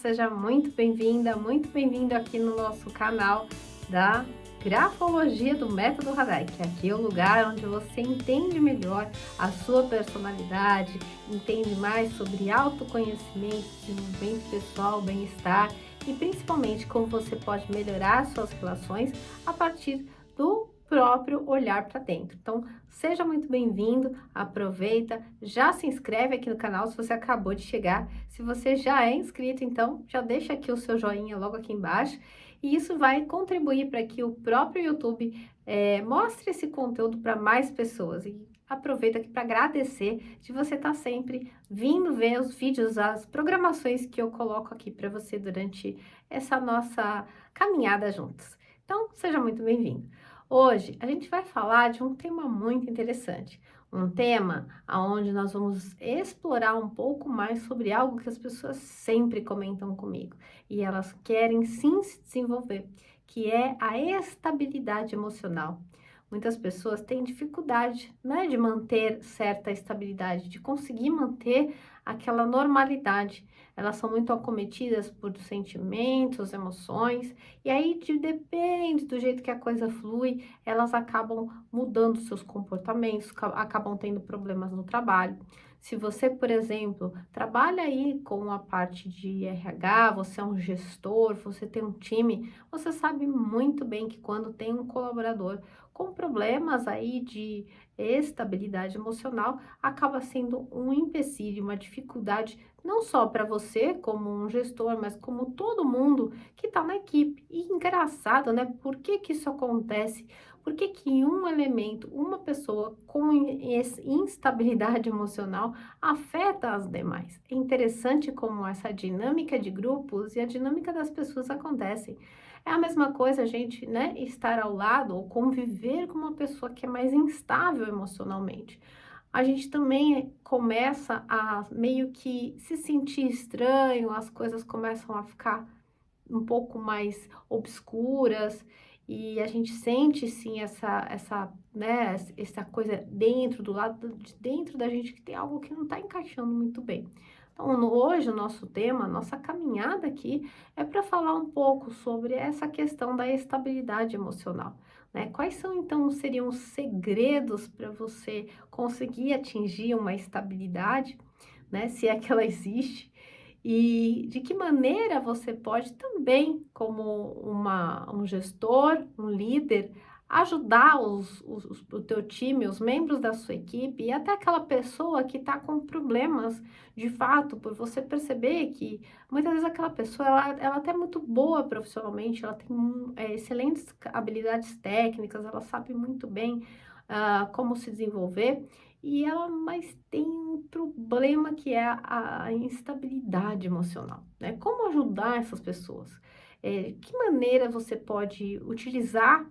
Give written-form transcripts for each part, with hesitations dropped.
seja muito bem-vindo aqui no nosso canal da Grafologia do Método Radar, que aqui é o lugar onde você entende melhor a sua personalidade, entende mais sobre autoconhecimento, desenvolvimento pessoal, bem-estar e principalmente como você pode melhorar suas relações a partir do próprio olhar para dentro. Então, seja muito bem-vindo, aproveita, já se inscreve aqui no canal se você acabou de chegar. Se você já é inscrito, então já deixa aqui o seu joinha logo aqui embaixo e isso vai contribuir para que o próprio YouTube mostre esse conteúdo para mais pessoas. E aproveita aqui para agradecer de você estar sempre vindo ver os vídeos, as programações que eu coloco aqui para você durante essa nossa caminhada juntos. Então, seja muito bem-vindo. Hoje a gente vai falar de um tema muito interessante, um tema onde nós vamos explorar um pouco mais sobre algo que as pessoas sempre comentam comigo e elas querem sim se desenvolver, que é a estabilidade emocional. Muitas pessoas têm dificuldade, né, de manter certa estabilidade, de conseguir manter aquela normalidade. Elas são muito acometidas por sentimentos, emoções, e aí depende do jeito que a coisa flui, elas acabam mudando seus comportamentos, acabam tendo problemas no trabalho. Se você, por exemplo, trabalha aí com a parte de RH, você é um gestor, você tem um time, você sabe muito bem que quando tem um colaborador com problemas aí de estabilidade emocional, acaba sendo um empecilho, uma dificuldade, não só para você como um gestor, mas como todo mundo que está na equipe. E engraçado, né? Por que que isso acontece? Por que que um elemento, uma pessoa com instabilidade emocional afeta as demais? É interessante como essa dinâmica de grupos e a dinâmica das pessoas acontecem. É a mesma coisa a gente, né, estar ao lado ou conviver com uma pessoa que é mais instável emocionalmente. A gente também começa a meio que se sentir estranho, as coisas começam a ficar um pouco mais obscuras e a gente sente sim né, essa coisa dentro, do lado de dentro da gente que tem algo que não está encaixando muito bem. Então, hoje o nosso tema, a nossa caminhada aqui é para falar um pouco sobre essa questão da estabilidade emocional, né? Quais são então seriam os segredos para você conseguir atingir uma estabilidade, né? Se é que ela existe. E de que maneira você pode também, como um gestor, um líder, ajudar o teu time, os membros da sua equipe e até aquela pessoa que está com problemas de fato, por você perceber que muitas vezes aquela pessoa, ela até é muito boa profissionalmente, ela tem excelentes habilidades técnicas, ela sabe muito bem como se desenvolver, mas tem um problema que é a instabilidade emocional, né? Como ajudar essas pessoas? Que maneira você pode utilizar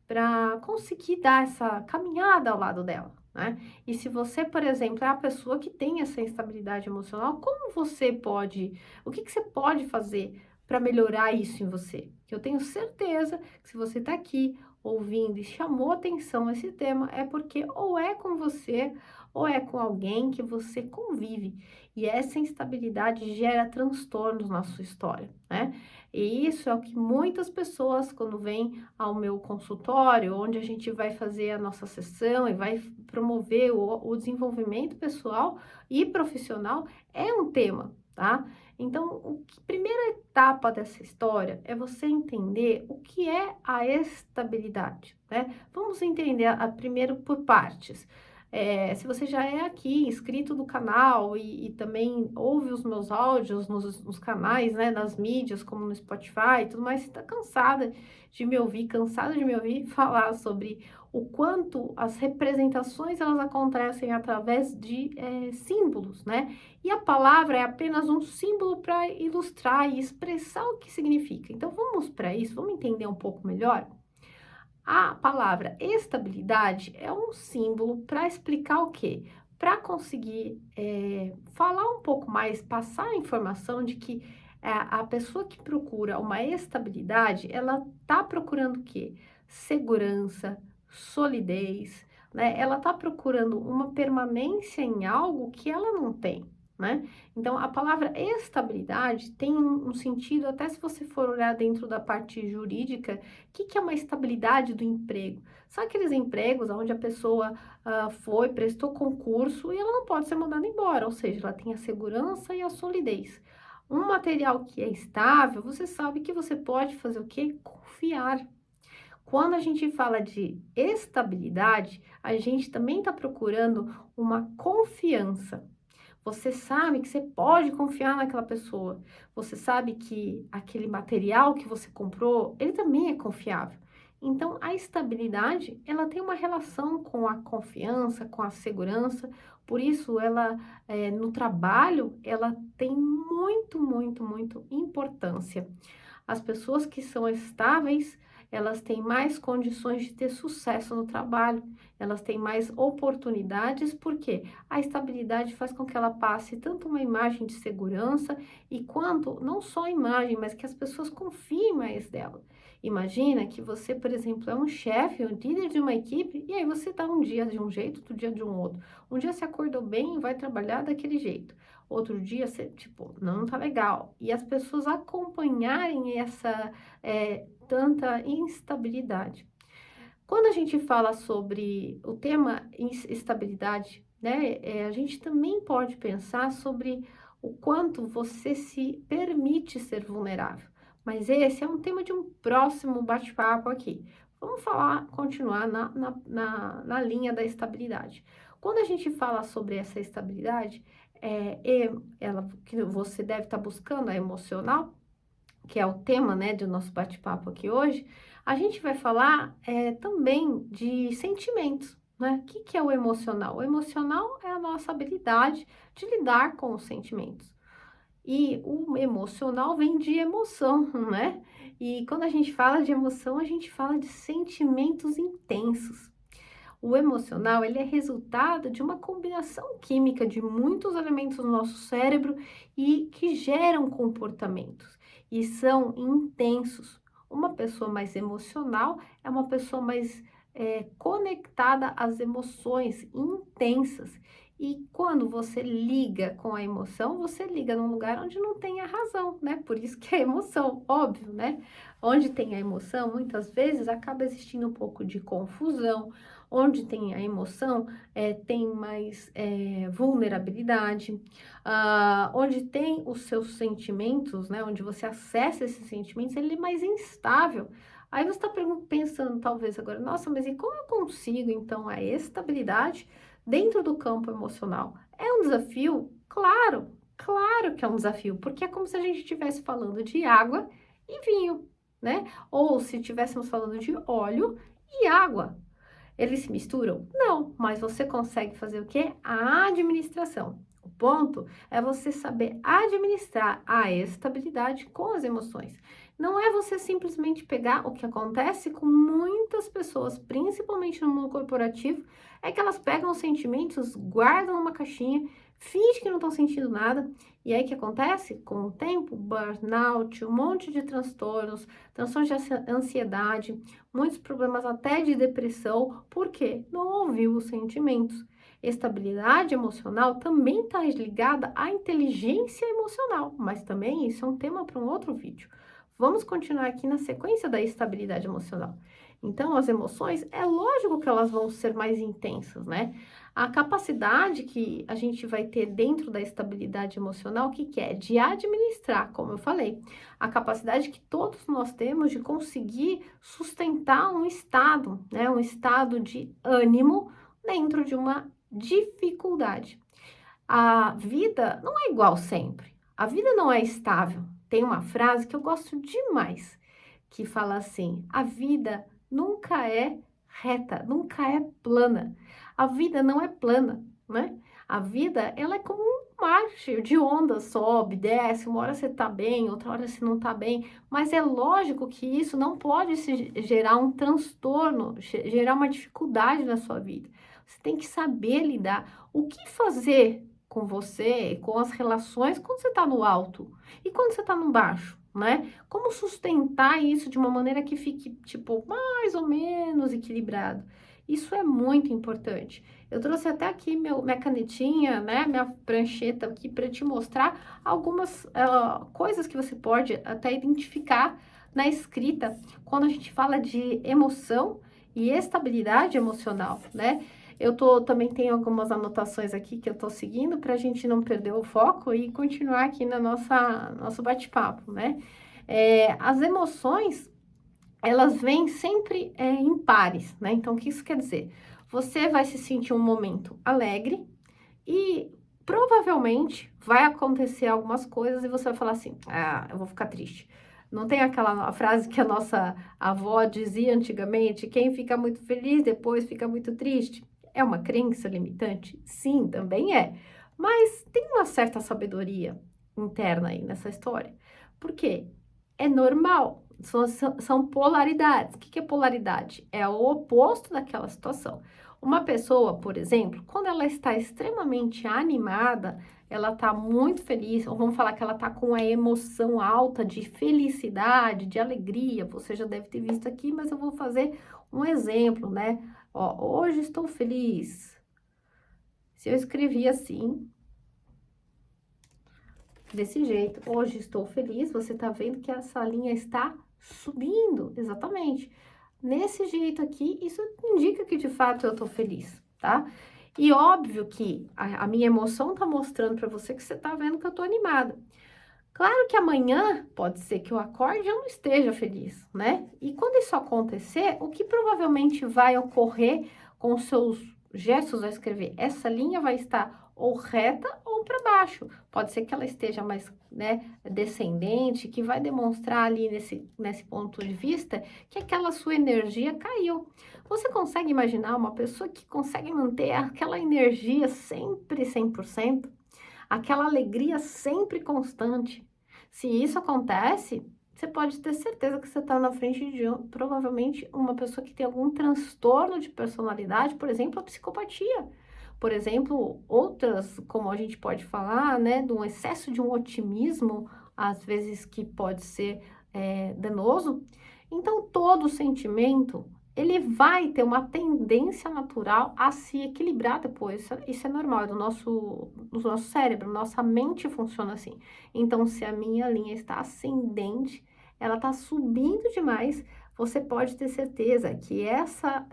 para conseguir dar essa caminhada ao lado dela, né? E se você, por exemplo, é a pessoa que tem essa instabilidade emocional, o que que você pode fazer para melhorar isso em você? Que eu tenho certeza que se você está aqui ouvindo e chamou atenção esse tema, é porque ou é com você ou é com alguém que você convive. E essa instabilidade gera transtornos na sua história, né? E isso é o que muitas pessoas, quando vêm ao meu consultório, onde a gente vai fazer a nossa sessão e vai promover o desenvolvimento pessoal e profissional, é um tema, tá? Então, primeira etapa dessa história é você entender o que é a estabilidade, né? Vamos entender primeiro por partes. Se você já é aqui inscrito no canal e também ouve os meus áudios nos canais, né, nas mídias, como no Spotify e tudo mais, você está cansada de me ouvir, cansada de me ouvir falar sobre o quanto as representações elas acontecem através de símbolos, né? E a palavra é apenas um símbolo para ilustrar e expressar o que significa. Então vamos para isso, vamos entender um pouco melhor? A palavra estabilidade é um símbolo para explicar o quê? Para conseguir falar um pouco mais, passar a informação de que a pessoa que procura uma estabilidade, ela está procurando o quê? Segurança, solidez, né? Ela está procurando uma permanência em algo que ela não tem. né? Então, a palavra estabilidade tem um sentido, até se você for olhar dentro da parte jurídica, o que é uma estabilidade do emprego? São aqueles empregos onde a pessoa foi, prestou concurso e ela não pode ser mandada embora, ou seja, ela tem a segurança e a solidez. Um material que é estável, você sabe que você pode fazer o quê? Confiar. Quando a gente fala de estabilidade, a gente também está procurando uma confiança. Você sabe que você pode confiar naquela pessoa. Você sabe que aquele material que você comprou, ele também é confiável. Então, a estabilidade, ela tem uma relação com a confiança, com a segurança. Por isso, ela, no trabalho, ela tem muito importância. As pessoas que são estáveis, elas têm mais condições de ter sucesso no trabalho, elas têm mais oportunidades, porque a estabilidade faz com que ela passe tanto uma imagem de segurança e quanto, não só a imagem, mas que as pessoas confiem mais dela. Imagina que você, por exemplo, é um chefe, um líder de uma equipe, e aí você está um dia de um jeito, outro dia de um outro. Um dia você acordou bem e vai trabalhar daquele jeito. Outro dia você, tipo, não tá legal. E as pessoas acompanharem essa tanta instabilidade. Quando a gente fala sobre o tema estabilidade, né, a gente também pode pensar sobre o quanto você se permite ser vulnerável. Mas esse é um tema de um próximo bate-papo aqui. Vamos falar, continuar na linha da estabilidade. Quando a gente fala sobre essa estabilidade, ela que você deve estar buscando, a emocional, que é o tema, né, do nosso bate-papo aqui hoje, a gente vai falar também de sentimentos, né? O que é o emocional? O emocional é a nossa habilidade de lidar com os sentimentos. E o emocional vem de emoção, né? E quando a gente fala de emoção, a gente fala de sentimentos intensos. O emocional, ele é resultado de uma combinação química de muitos elementos no nosso cérebro e que geram comportamentos e são intensos. Uma pessoa mais emocional é uma pessoa mais conectada às emoções intensas. E quando você liga com a emoção, você liga num lugar onde não tem a razão, né? Por isso que é emoção, óbvio, né? Onde tem a emoção, muitas vezes acaba existindo um pouco de confusão. Onde tem a emoção, tem mais vulnerabilidade. Onde tem os seus sentimentos, né? Onde você acessa esses sentimentos, ele é mais instável. Aí você está pensando, talvez agora, nossa, mas e como eu consigo, então, a estabilidade dentro do campo emocional? É um desafio? Claro, claro que é um desafio, porque é como se a gente estivesse falando de água e vinho, né? Ou se estivéssemos falando de óleo e água. Eles se misturam? Não, mas você consegue fazer o quê? A administração. O ponto é você saber administrar a estabilidade com as emoções. Não é você simplesmente pegar o que acontece com muitas pessoas, principalmente no mundo corporativo, é que elas pegam os sentimentos, guardam numa caixinha, fingem que não estão sentindo nada, e aí o que acontece? Com o tempo, burnout, um monte de transtornos de ansiedade, muitos problemas até de depressão, porque não ouviu os sentimentos. Estabilidade emocional também está ligada à inteligência emocional, mas também isso é um tema para um outro vídeo. Vamos continuar aqui na sequência da estabilidade emocional. Então, as emoções, é lógico que elas vão ser mais intensas, né? A capacidade que a gente vai ter dentro da estabilidade emocional, o que que é? De administrar, como eu falei. A capacidade que todos nós temos de conseguir sustentar um estado, né? Um estado de ânimo dentro de uma dificuldade. A vida não é igual sempre. A vida não é estável. Tem uma frase que eu gosto demais, que fala assim: a vida nunca é reta, nunca é plana. A vida não é plana, né? A vida, ela é como um mar cheio de ondas, sobe, desce, uma hora você tá bem, outra hora você não tá bem, mas é lógico que isso não pode gerar um transtorno, gerar uma dificuldade na sua vida. Você tem que saber lidar. O que fazer com você, com as relações, quando você tá no alto e quando você tá no baixo, né? Como sustentar isso de uma maneira que fique, tipo, mais ou menos equilibrado. Isso é muito importante. Eu trouxe até aqui minha canetinha, né, minha prancheta aqui para te mostrar algumas coisas que você pode até identificar na escrita quando a gente fala de emoção e estabilidade emocional, né? Também tenho algumas anotações aqui que eu tô seguindo para a gente não perder o foco e continuar aqui na nosso bate-papo, né? As emoções, elas vêm sempre em pares, né? Então, o que isso quer dizer? Você vai se sentir um momento alegre e provavelmente vai acontecer algumas coisas e você vai falar assim: ah, eu vou ficar triste. Não tem aquela frase que a nossa avó dizia antigamente: quem fica muito feliz depois fica muito triste? É uma crença limitante? Sim, também é. Mas tem uma certa sabedoria interna aí nessa história. Por quê? É normal. São polaridades. O que é polaridade? É o oposto daquela situação. Uma pessoa, por exemplo, quando ela está extremamente animada, ela está muito feliz, ou vamos falar que ela está com a emoção alta de felicidade, de alegria, você já deve ter visto aqui, mas eu vou fazer um exemplo, né? Ó, hoje estou feliz. Se eu escrevi assim, desse jeito, hoje estou feliz, você está vendo que essa linha está subindo, exatamente. Nesse jeito aqui, isso indica que de fato eu estou feliz, tá? E óbvio que a minha emoção tá mostrando para você que você tá vendo que eu tô animada. Claro que amanhã pode ser que eu acorde e eu não esteja feliz, né? E quando isso acontecer, o que provavelmente vai ocorrer com os seus gestos ao escrever? Essa linha vai estar ou reta ou para baixo. Pode ser que ela esteja mais, né, descendente, que vai demonstrar ali nesse ponto de vista que aquela sua energia caiu. Você consegue imaginar uma pessoa que consegue manter aquela energia sempre 100%? Aquela alegria sempre constante. Se isso acontece, você pode ter certeza que você está na frente de provavelmente uma pessoa que tem algum transtorno de personalidade, por exemplo, a psicopatia. Por exemplo, outras, como a gente pode falar, né, de um excesso de um otimismo, às vezes que pode ser danoso. Então, todo sentimento ele vai ter uma tendência natural a se equilibrar depois. Isso é normal, é do nosso cérebro, nossa mente funciona assim. Então, se a minha linha está ascendente, ela está subindo demais, você pode ter certeza que essa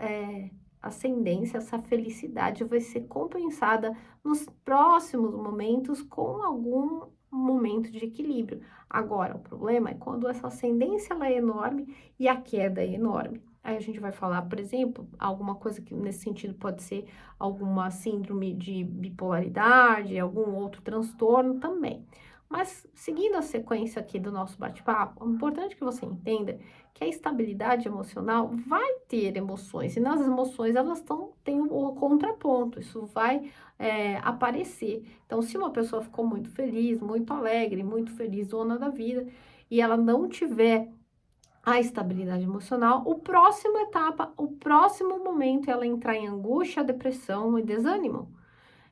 ascendência, essa felicidade vai ser compensada nos próximos momentos com algum momento de equilíbrio. Agora, o problema é quando essa ascendência ela é enorme e a queda é enorme. Aí a gente vai falar, por exemplo, alguma coisa que nesse sentido pode ser alguma síndrome de bipolaridade, algum outro transtorno também. Mas seguindo a sequência aqui do nosso bate-papo, é importante que você entenda que a estabilidade emocional vai ter emoções, e nas emoções elas têm o contraponto, isso vai aparecer. Então, se uma pessoa ficou muito feliz, muito alegre, muito feliz, dona da vida, e ela não tiver a estabilidade emocional, o próximo etapa, o próximo momento é ela entrar em angústia, depressão e desânimo.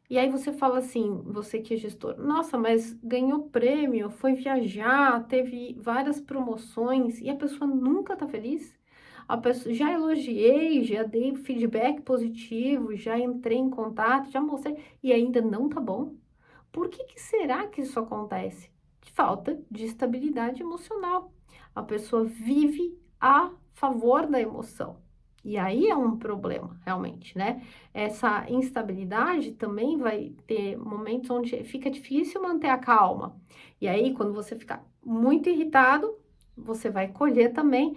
E aí você fala assim, você que é gestor, nossa, mas ganhou prêmio, foi viajar, teve várias promoções e a pessoa nunca tá feliz? A pessoa, já elogiei, já dei feedback positivo, já entrei em contato, já mostrei e ainda não tá bom? Por que será que isso acontece? Falta de estabilidade emocional. A pessoa vive a favor da emoção. E aí é um problema, realmente, né? Essa instabilidade também vai ter momentos onde fica difícil manter a calma. E aí, quando você ficar muito irritado, você vai colher também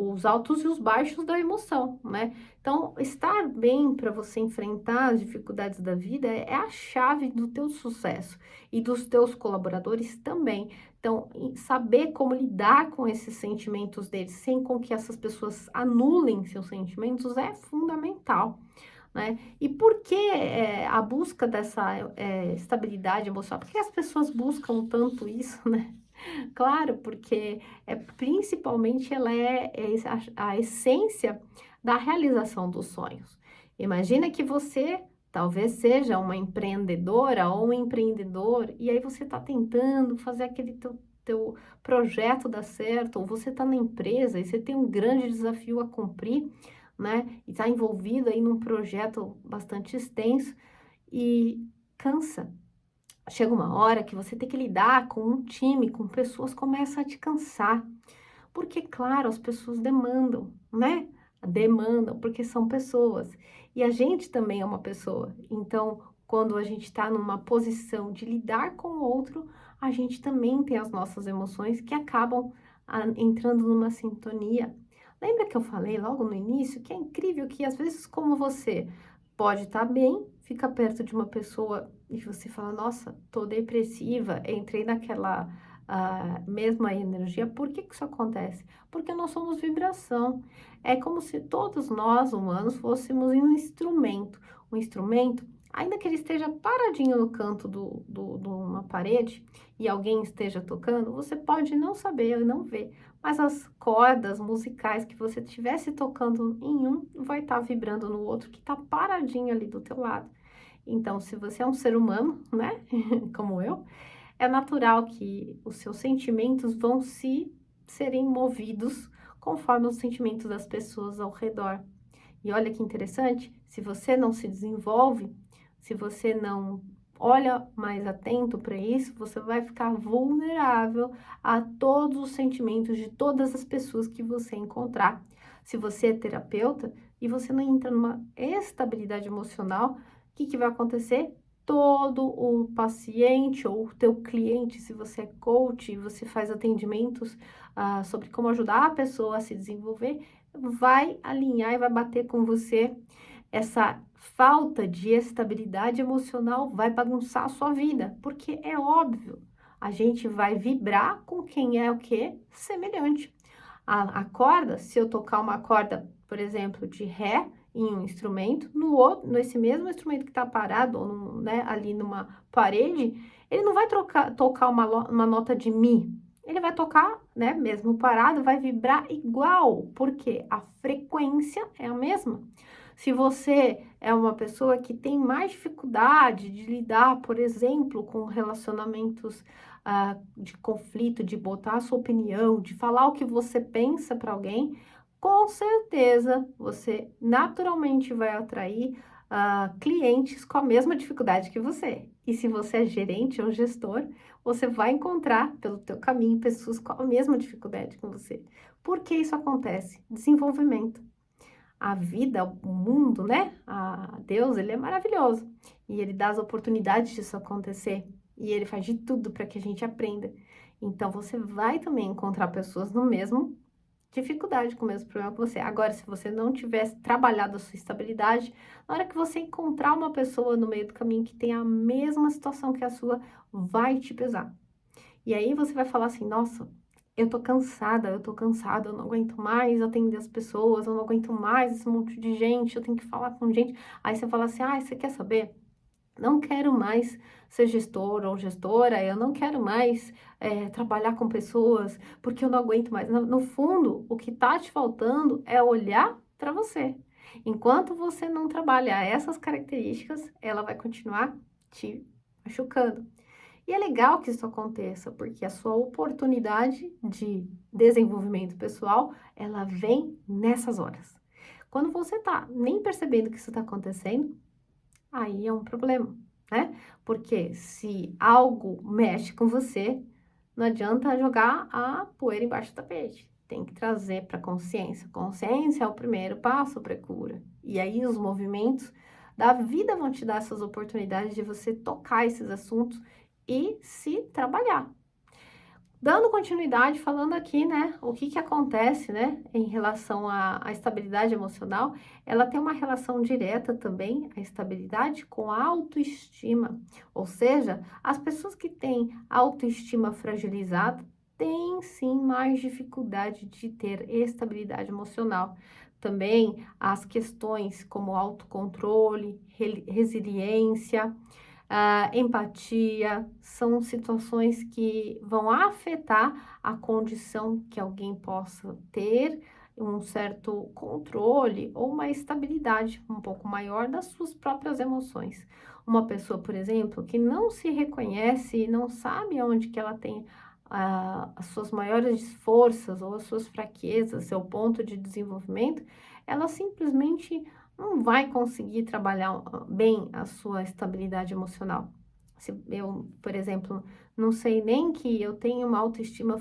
os altos e os baixos da emoção, né? Então, estar bem para você enfrentar as dificuldades da vida é a chave do teu sucesso e dos teus colaboradores também. Então, saber como lidar com esses sentimentos deles, sem com que essas pessoas anulem seus sentimentos, é fundamental, né? E por que a busca dessa estabilidade emocional? Por que as pessoas buscam tanto isso, né? Claro, porque principalmente ela é a essência da realização dos sonhos. Imagina que você talvez seja uma empreendedora ou um empreendedor, e aí você está tentando fazer aquele teu projeto dar certo, ou você está na empresa e você tem um grande desafio a cumprir. né? E está envolvido aí num projeto bastante extenso e cansa. Chega uma hora que você tem que lidar com um time, com pessoas, começa a te cansar. Porque, claro, as pessoas demandam, né? Demandam, porque são pessoas. E a gente também é uma pessoa. Então, quando a gente está numa posição de lidar com o outro, a gente também tem as nossas emoções que acabam entrando numa sintonia. Lembra que eu falei logo no início que é incrível que às vezes, como você pode estar bem, fica perto de uma pessoa e você fala, nossa, tô depressiva, entrei naquela a mesma energia. Por que que isso acontece? Porque nós somos vibração. É como se todos nós, humanos, fôssemos um instrumento, ainda que ele esteja paradinho no canto de uma parede e alguém esteja tocando, você pode não saber, não ver, mas as cordas musicais que você estivesse tocando em um, vai estar vibrando no outro que está paradinho ali do teu lado. Então, se você é um ser humano, né, como eu, é natural que os seus sentimentos vão serem movidos conforme os sentimentos das pessoas ao redor. E olha que interessante, se você não se desenvolve, se você não olha mais atento para isso, você vai ficar vulnerável a todos os sentimentos de todas as pessoas que você encontrar. Se você é terapeuta e você não entra numa estabilidade emocional, o que que vai acontecer? Todo o paciente ou o teu cliente, se você é coach e você faz atendimentos sobre como ajudar a pessoa a se desenvolver, vai alinhar e vai bater com você. Essa falta de estabilidade emocional vai bagunçar a sua vida, porque é óbvio, a gente vai vibrar com quem é o quê? Semelhante. A corda, se eu tocar uma corda, por exemplo, de ré em um instrumento, no outro, nesse mesmo instrumento que está parado, ou né, ali numa parede, ele não vai tocar uma nota de mi. Ele vai tocar, né, mesmo parado, vai vibrar igual, porque a frequência é a mesma. Se você é uma pessoa que tem mais dificuldade de lidar, por exemplo, com relacionamentos de conflito, de botar a sua opinião, de falar o que você pensa para alguém, com certeza você naturalmente vai atrair clientes com a mesma dificuldade que você. E se você é gerente ou gestor, você vai encontrar pelo teu caminho pessoas com a mesma dificuldade que você. Por que isso acontece? Desenvolvimento. A vida, o mundo, né? Deus, ele é maravilhoso. E ele dá as oportunidades disso acontecer. E ele faz de tudo para que a gente aprenda. Então, você vai também encontrar pessoas no mesmo dificuldade, com o mesmo problema que você. Agora, se você não tivesse trabalhado a sua estabilidade, na hora que você encontrar uma pessoa no meio do caminho que tem a mesma situação que a sua, vai te pesar. E aí você vai falar assim, nossa, eu tô cansada, eu não aguento mais atender as pessoas, eu não aguento mais esse monte de gente, eu tenho que falar com gente. Aí você fala assim, você quer saber? Não quero mais ser gestor ou gestora, eu não quero mais trabalhar com pessoas, porque eu não aguento mais. No fundo, o que tá te faltando é olhar para você. Enquanto você não trabalhar essas características, ela vai continuar te machucando. E é legal que isso aconteça, porque a sua oportunidade de desenvolvimento pessoal, ela vem nessas horas. Quando você tá nem percebendo que isso está acontecendo, aí é um problema, né? Porque se algo mexe com você, não adianta jogar a poeira embaixo do tapete. Tem que trazer para consciência. Consciência é o primeiro passo para a cura. E aí os movimentos da vida vão te dar essas oportunidades de você tocar esses assuntos e se trabalhar. Dando continuidade, falando aqui, né, o que que acontece, né, em relação à estabilidade emocional, ela tem uma relação direta também, a estabilidade, com a autoestima. Ou seja, as pessoas que têm autoestima fragilizada têm sim mais dificuldade de ter estabilidade emocional. Também as questões como autocontrole, resiliência, empatia, são situações que vão afetar a condição que alguém possa ter, um certo controle ou uma estabilidade um pouco maior das suas próprias emoções. Uma pessoa, por exemplo, que não se reconhece e não sabe onde que ela tem as suas maiores forças ou as suas fraquezas, seu ponto de desenvolvimento, ela simplesmente não vai conseguir trabalhar bem a sua estabilidade emocional. Se eu, por exemplo, não sei nem que eu tenho uma autoestima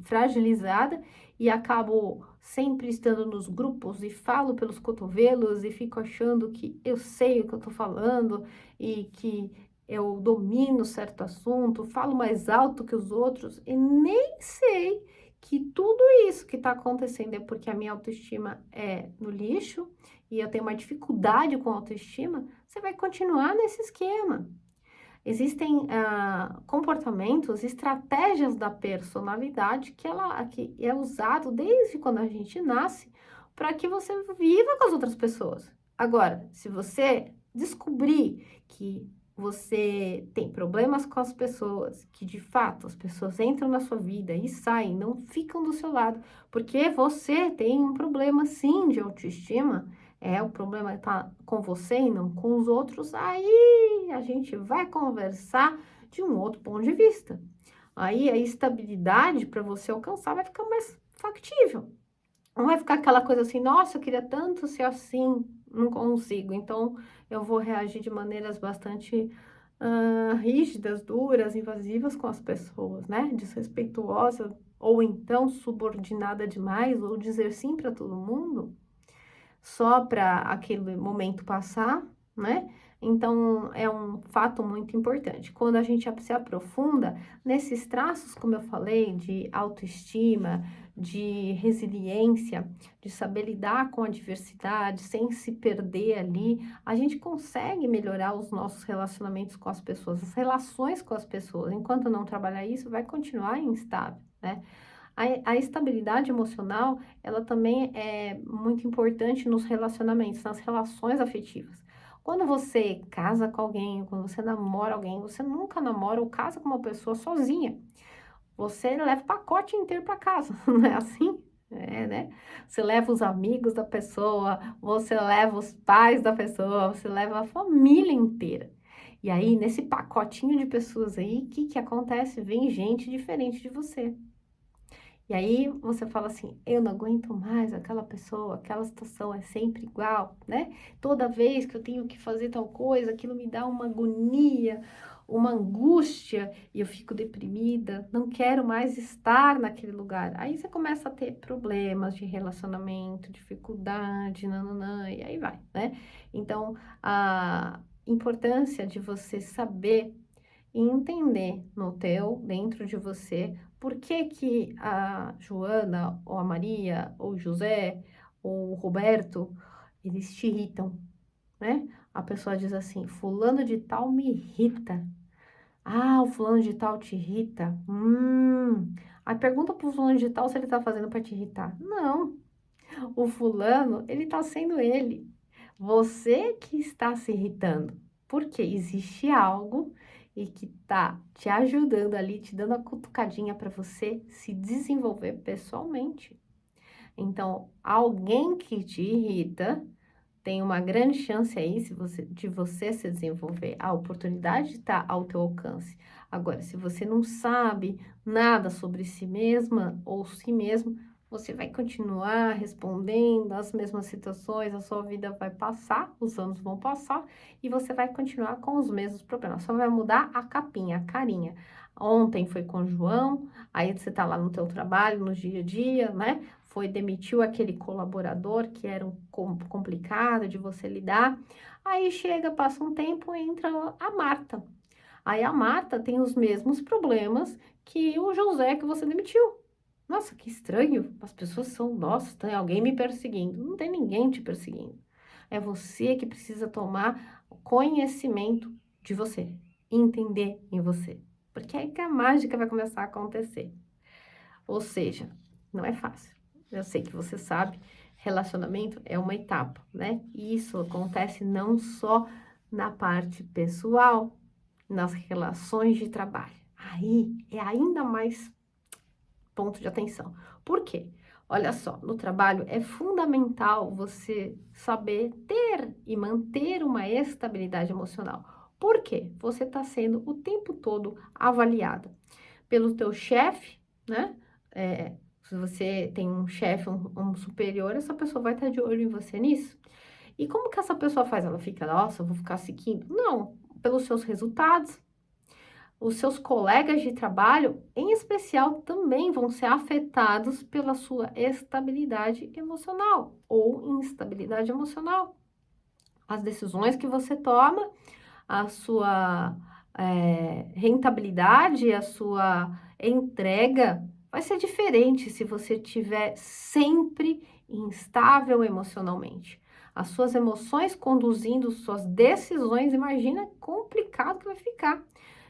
fragilizada e acabo sempre estando nos grupos e falo pelos cotovelos e fico achando que eu sei o que eu estou falando e que eu domino certo assunto, falo mais alto que os outros e nem sei que tudo isso que está acontecendo é porque a minha autoestima é no lixo e eu tenho uma dificuldade com autoestima, você vai continuar nesse esquema. Existem comportamentos, estratégias da personalidade que é usado desde quando a gente nasce para que você viva com as outras pessoas. Agora, se você descobrir que você tem problemas com as pessoas, que de fato as pessoas entram na sua vida e saem, não ficam do seu lado, porque você tem um problema sim de autoestima, o problema está com você e não com os outros, aí a gente vai conversar de um outro ponto de vista. Aí a estabilidade para você alcançar vai ficar mais factível. Não vai ficar aquela coisa assim, nossa, eu queria tanto ser assim, não consigo. Então, eu vou reagir de maneiras bastante rígidas, duras, invasivas com as pessoas, né? Desrespeituosa, ou então subordinada demais, ou dizer sim para todo mundo só para aquele momento passar, né? Então, é um fato muito importante. Quando a gente se aprofunda nesses traços, como eu falei, de autoestima, de resiliência, de saber lidar com a diversidade sem se perder ali, a gente consegue melhorar os nossos relacionamentos com as pessoas, as relações com as pessoas. Enquanto não trabalhar isso, vai continuar instável, né? A estabilidade emocional, ela também é muito importante nos relacionamentos, nas relações afetivas. Quando você casa com alguém, quando você namora alguém, você nunca namora ou casa com uma pessoa sozinha. Você leva o pacote inteiro para casa, não é assim? É, né? Você leva os amigos da pessoa, você leva os pais da pessoa, você leva a família inteira. E aí, nesse pacotinho de pessoas aí, o que que acontece? Vem gente diferente de você. E aí você fala assim, eu não aguento mais aquela pessoa, aquela situação é sempre igual, né? Toda vez que eu tenho que fazer tal coisa, aquilo me dá uma agonia, uma angústia, e eu fico deprimida, não quero mais estar naquele lugar. Aí você começa a ter problemas de relacionamento, dificuldade, nananã, e aí vai, né? Então, a importância de você saber e entender dentro de você, por que que a Joana, ou a Maria, ou o José, ou o Roberto, eles te irritam, né? A pessoa diz assim, fulano de tal me irrita. Ah, o fulano de tal te irrita? Aí pergunta pro fulano de tal se ele tá fazendo para te irritar. Não, o fulano, ele tá sendo ele. Você que está se irritando, porque existe algo e que tá te ajudando ali, te dando a cutucadinha para você se desenvolver pessoalmente. Então, alguém que te irrita tem uma grande chance aí de você se desenvolver. A oportunidade está ao teu alcance. Agora, se você não sabe nada sobre si mesma ou si mesmo, você vai continuar respondendo às mesmas situações, a sua vida vai passar, os anos vão passar e você vai continuar com os mesmos problemas. Só vai mudar a capinha, a carinha. Ontem foi com o João, aí você tá lá no teu trabalho, no dia a dia, né? Demitiu aquele colaborador que era complicado de você lidar. Aí chega, passa um tempo, entra a Marta. Aí a Marta tem os mesmos problemas que o José que você demitiu. Nossa, que estranho. As pessoas são, nossa, tem alguém me perseguindo. Não tem ninguém te perseguindo. É você que precisa tomar conhecimento de você, entender em você. Porque é aí que a mágica vai começar a acontecer. Ou seja, não é fácil. Eu sei que você sabe, relacionamento é uma etapa, né? E isso acontece não só na parte pessoal, nas relações de trabalho. Aí é ainda mais ponto de atenção. Por quê? Olha só, no trabalho é fundamental você saber ter e manter uma estabilidade emocional. Por quê? Você está sendo o tempo todo avaliada pelo teu chefe, né? Se você tem um chefe, um superior, essa pessoa vai estar de olho em você nisso. E como que essa pessoa faz? Ela fica, nossa, eu vou ficar seguindo? Não, pelos seus resultados. Os seus colegas de trabalho, em especial, também vão ser afetados pela sua estabilidade emocional ou instabilidade emocional. As decisões que você toma, a sua rentabilidade, a sua entrega vai ser diferente se você estiver sempre instável emocionalmente. As suas emoções conduzindo suas decisões, imagina complicado que vai ficar.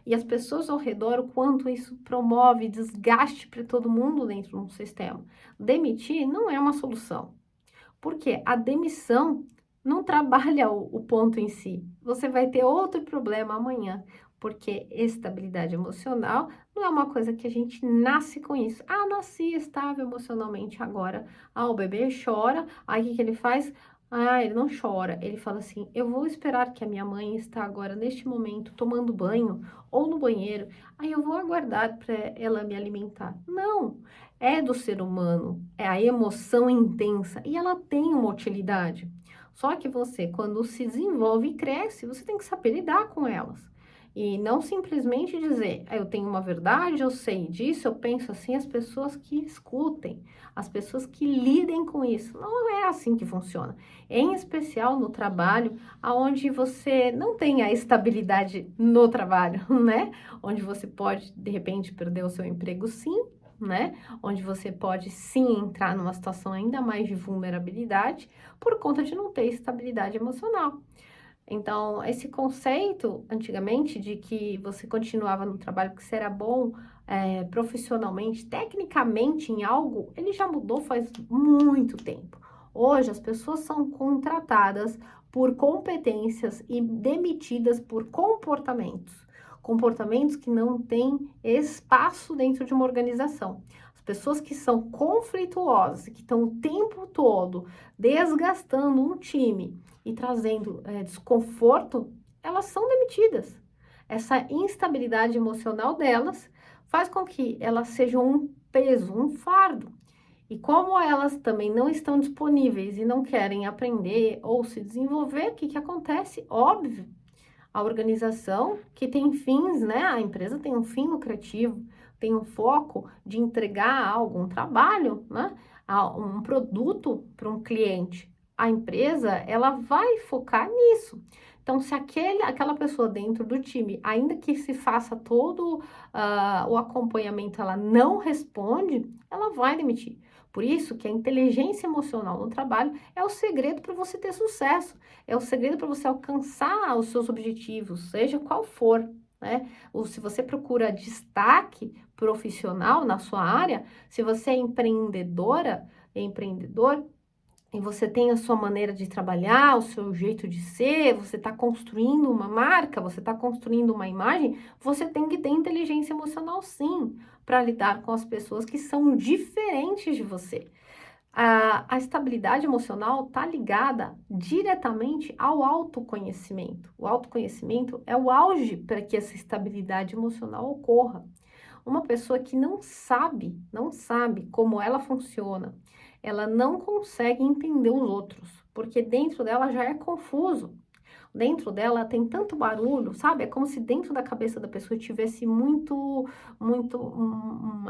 E as pessoas ao redor, o quanto isso promove desgaste para todo mundo dentro de um sistema. Demitir não é uma solução. Porque a demissão não trabalha o ponto em si. Você vai ter outro problema amanhã, porque estabilidade emocional não é uma coisa que a gente nasce com isso. Ah, nasci estável emocionalmente agora. Ah, o bebê chora, aí o que ele faz? Ah, ele não chora. Ele fala assim: eu vou esperar que a minha mãe está agora, neste momento, tomando banho ou no banheiro. Aí eu vou aguardar para ela me alimentar. Não, é do ser humano, é a emoção intensa e ela tem uma utilidade. Só que você, quando se desenvolve e cresce, você tem que saber lidar com elas. E não simplesmente dizer, eu tenho uma verdade, eu sei disso, eu penso assim, as pessoas que escutem, as pessoas que lidem com isso. Não é assim que funciona. Em especial no trabalho, onde você não tem a estabilidade no trabalho, né? Onde você pode, de repente, perder o seu emprego, sim, né? Onde você pode sim entrar numa situação ainda mais de vulnerabilidade por conta de não ter estabilidade emocional. Então, esse conceito, antigamente, de que você continuava no trabalho porque você era bom profissionalmente, tecnicamente em algo, ele já mudou faz muito tempo. Hoje, as pessoas são contratadas por competências e demitidas por comportamentos. Comportamentos que não têm espaço dentro de uma organização. As pessoas que são conflituosas, que estão o tempo todo desgastando um time e trazendo desconforto, elas são demitidas. Essa instabilidade emocional delas faz com que elas sejam um peso, um fardo. E como elas também não estão disponíveis e não querem aprender ou se desenvolver, o que acontece? Óbvio, a organização que tem fins, né? A empresa tem um fim lucrativo, tem um foco de entregar algo, um trabalho, né? Um produto para um cliente. A empresa, ela vai focar nisso. Então, se aquela pessoa dentro do time, ainda que se faça todo o acompanhamento, ela não responde, ela vai demitir. Por isso que a inteligência emocional no trabalho é o segredo para você ter sucesso. É o segredo para você alcançar os seus objetivos, seja qual for, né? Ou se você procura destaque profissional na sua área, se você é empreendedora, empreendedor, e você tem a sua maneira de trabalhar, o seu jeito de ser, você está construindo uma marca, você está construindo uma imagem, você tem que ter inteligência emocional, sim, para lidar com as pessoas que são diferentes de você. A estabilidade emocional está ligada diretamente ao autoconhecimento. O autoconhecimento é o auge para que essa estabilidade emocional ocorra. Uma pessoa que não sabe como ela funciona, ela não consegue entender os outros, porque dentro dela já é confuso. Dentro dela tem tanto barulho, sabe? É como se dentro da cabeça da pessoa tivesse uma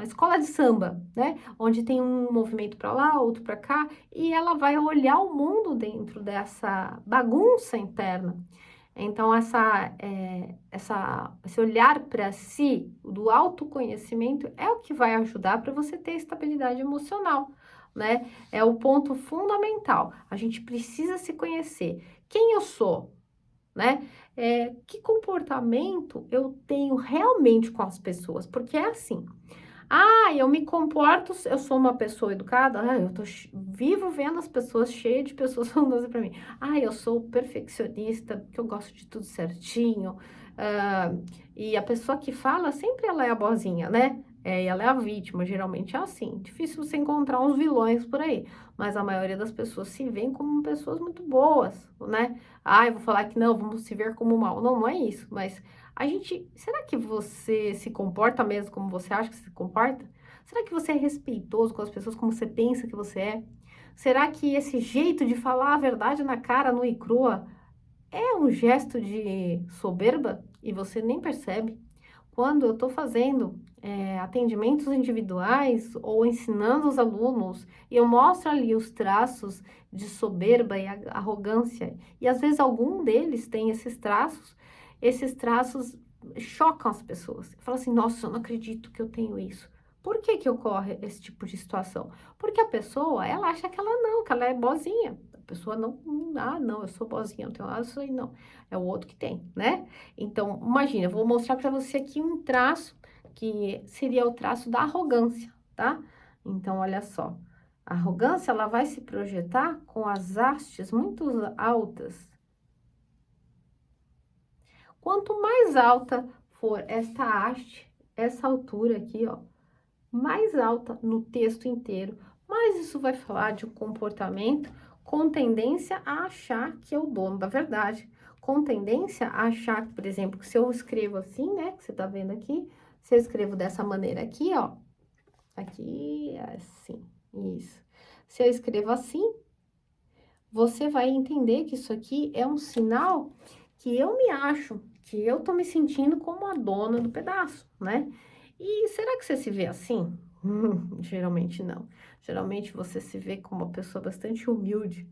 escola de samba, né? Onde tem um movimento para lá, outro para cá, e ela vai olhar o mundo dentro dessa bagunça interna. Então, esse olhar para si, do autoconhecimento, é o que vai ajudar para você ter estabilidade emocional, né? É o ponto fundamental. A gente precisa se conhecer. Quem eu sou? Né? Que comportamento eu tenho realmente com as pessoas? Porque é assim, eu me comporto, eu sou uma pessoa educada, vivo vendo as pessoas cheias de pessoas falando assim pra mim, eu sou perfeccionista, que eu gosto de tudo certinho, e a pessoa que fala, sempre ela é a boazinha, né? E ela é a vítima, geralmente é assim. Difícil você encontrar uns vilões por aí, mas a maioria das pessoas se veem como pessoas muito boas, né? Eu vou falar que não, vamos se ver como mal. Não, não é isso, mas será que você se comporta mesmo como você acha que se comporta? Será que você é respeitoso com as pessoas como você pensa que você é? Será que esse jeito de falar a verdade na cara, nua e crua, é um gesto de soberba e você nem percebe? Quando eu estou fazendo atendimentos individuais ou ensinando os alunos, e eu mostro ali os traços de soberba e arrogância, e às vezes algum deles tem esses traços chocam as pessoas. Fala assim, nossa, eu não acredito que eu tenho isso. Por que que ocorre esse tipo de situação? Porque a pessoa, ela acha que ela não, que ela é boazinha. A pessoa não, não, eu sou boazinha, não tenho nada disso aí, não. É o outro que tem, né? Então, imagina, eu vou mostrar para você aqui um traço que seria o traço da arrogância, tá? Então, olha só. A arrogância, ela vai se projetar com as hastes muito altas. Quanto mais alta for esta haste, essa altura aqui, ó, mais alta no texto inteiro, mais isso vai falar de um comportamento com tendência a achar que é o dono da verdade, com tendência a achar, por exemplo, que se eu escrevo assim, né, que você tá vendo aqui, se eu escrevo dessa maneira aqui, ó, aqui, assim, isso. Se eu escrevo assim, você vai entender que isso aqui é um sinal que eu me acho, que eu tô me sentindo como a dona do pedaço, né? E será que você se vê assim? Geralmente não. Geralmente você se vê como uma pessoa bastante humilde.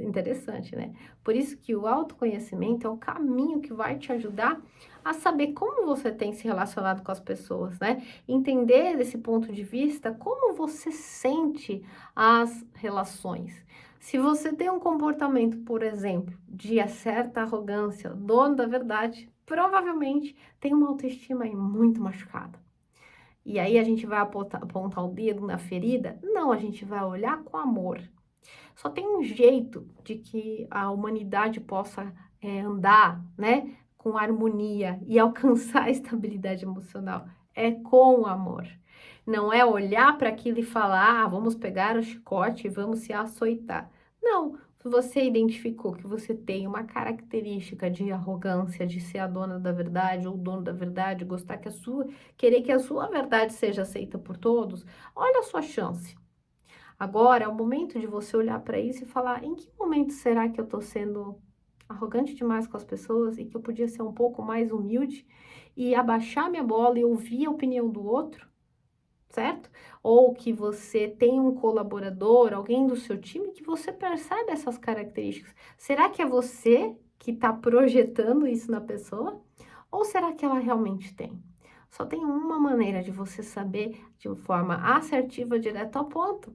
Interessante, né? Por isso que o autoconhecimento é o caminho que vai te ajudar a saber como você tem se relacionado com as pessoas, né? Entender desse ponto de vista como você sente as relações. Se você tem um comportamento, por exemplo, de certa arrogância, dono da verdade, provavelmente tem uma autoestima aí muito machucada. E aí a gente vai apontar o dedo na ferida? Não, a gente vai olhar com amor. Só tem um jeito de que a humanidade possa andar, né, com harmonia e alcançar a estabilidade emocional. É com o amor. Não é olhar para aquilo e falar, vamos pegar o chicote e vamos se açoitar. Não, se você identificou que você tem uma característica de arrogância, de ser a dona da verdade ou o dono da verdade, gostar que querer que a sua verdade seja aceita por todos, olha a sua chance. Agora é o momento de você olhar para isso e falar: em que momento será que eu estou sendo arrogante demais com as pessoas e que eu podia ser um pouco mais humilde e abaixar minha bola e ouvir a opinião do outro, certo? Ou que você tem um colaborador, alguém do seu time que você percebe essas características. Será que é você que está projetando isso na pessoa? Ou será que ela realmente tem? Só tem uma maneira de você saber de forma assertiva, direta ao ponto,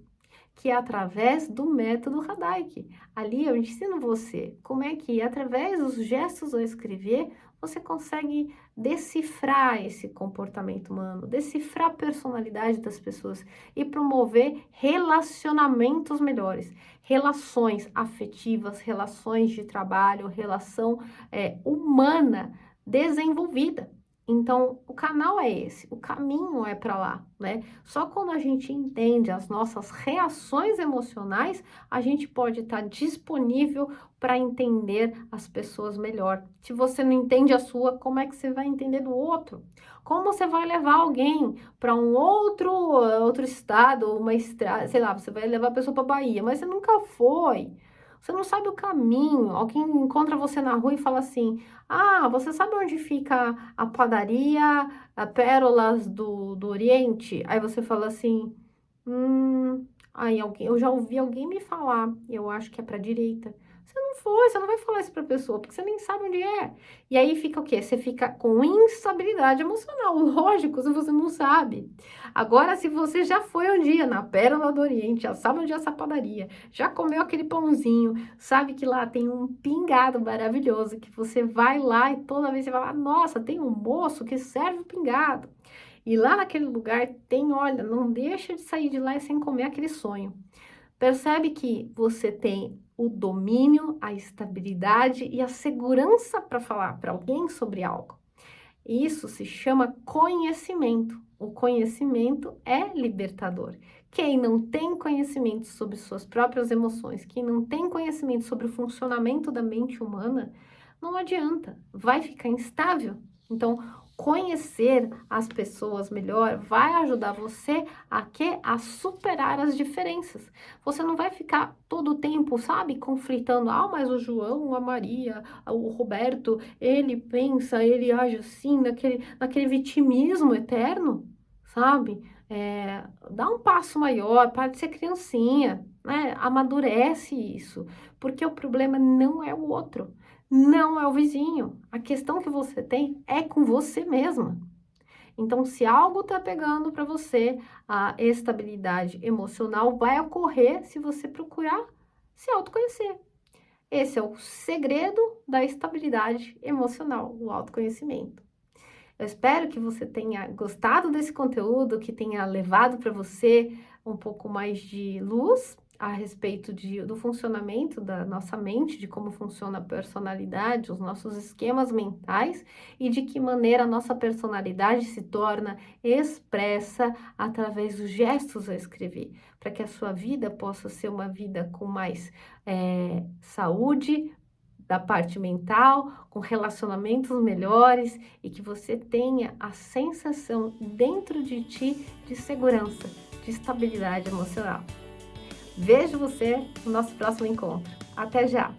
que é através do método Radaick. Ali eu ensino você como é que, através dos gestos ao escrever, você consegue decifrar esse comportamento humano, decifrar a personalidade das pessoas e promover relacionamentos melhores, relações afetivas, relações de trabalho, relação humana desenvolvida. Então, o canal é esse, o caminho é para lá, né? Só quando a gente entende as nossas reações emocionais, a gente pode estar disponível para entender as pessoas melhor. Se você não entende a sua, como é que você vai entender do outro? Como você vai levar alguém para um outro estado, uma estrada, sei lá, você vai levar a pessoa para Bahia, mas você nunca foi. Você não sabe o caminho. Alguém encontra você na rua e fala assim: ah, você sabe onde fica a padaria, a Pérolas do Oriente? Aí você fala assim: aí eu já ouvi alguém me falar, eu acho que é pra direita. Você não foi, você não vai falar isso pra pessoa, porque você nem sabe onde é. E aí fica o quê? Você fica com instabilidade emocional, lógico, se você não sabe. Agora, se você já foi um dia na Pérola do Oriente, já sabe onde é essa padaria, já comeu aquele pãozinho, sabe que lá tem um pingado maravilhoso, que você vai lá e toda vez você vai lá, nossa, tem um moço que serve o pingado. E lá naquele lugar tem, olha, não deixa de sair de lá sem comer aquele sonho. Percebe que você tem o domínio, a estabilidade e a segurança para falar para alguém sobre algo. Isso se chama conhecimento. O conhecimento é libertador. Quem não tem conhecimento sobre suas próprias emoções, quem não tem conhecimento sobre o funcionamento da mente humana, não adianta, vai ficar instável. Então, Conhecer as pessoas melhor vai ajudar você a superar as diferenças. Você não vai ficar todo o tempo, sabe, conflitando. Ah, mas o João, a Maria, o Roberto, ele pensa, ele age assim, naquele vitimismo eterno, sabe? Dá um passo maior, para de ser criancinha, né? Amadurece isso, porque o problema não é o outro. Não é o vizinho. A questão que você tem é com você mesma. Então, se algo está pegando para você, a estabilidade emocional vai ocorrer se você procurar se autoconhecer. Esse é o segredo da estabilidade emocional, o autoconhecimento. Eu espero que você tenha gostado desse conteúdo, que tenha levado para você um pouco mais de luz a respeito do funcionamento da nossa mente, de como funciona a personalidade, os nossos esquemas mentais e de que maneira a nossa personalidade se torna expressa através dos gestos a escrever, para que a sua vida possa ser uma vida com mais saúde, da parte mental, com relacionamentos melhores e que você tenha a sensação dentro de ti de segurança, de estabilidade emocional. Vejo você no nosso próximo encontro. Até já!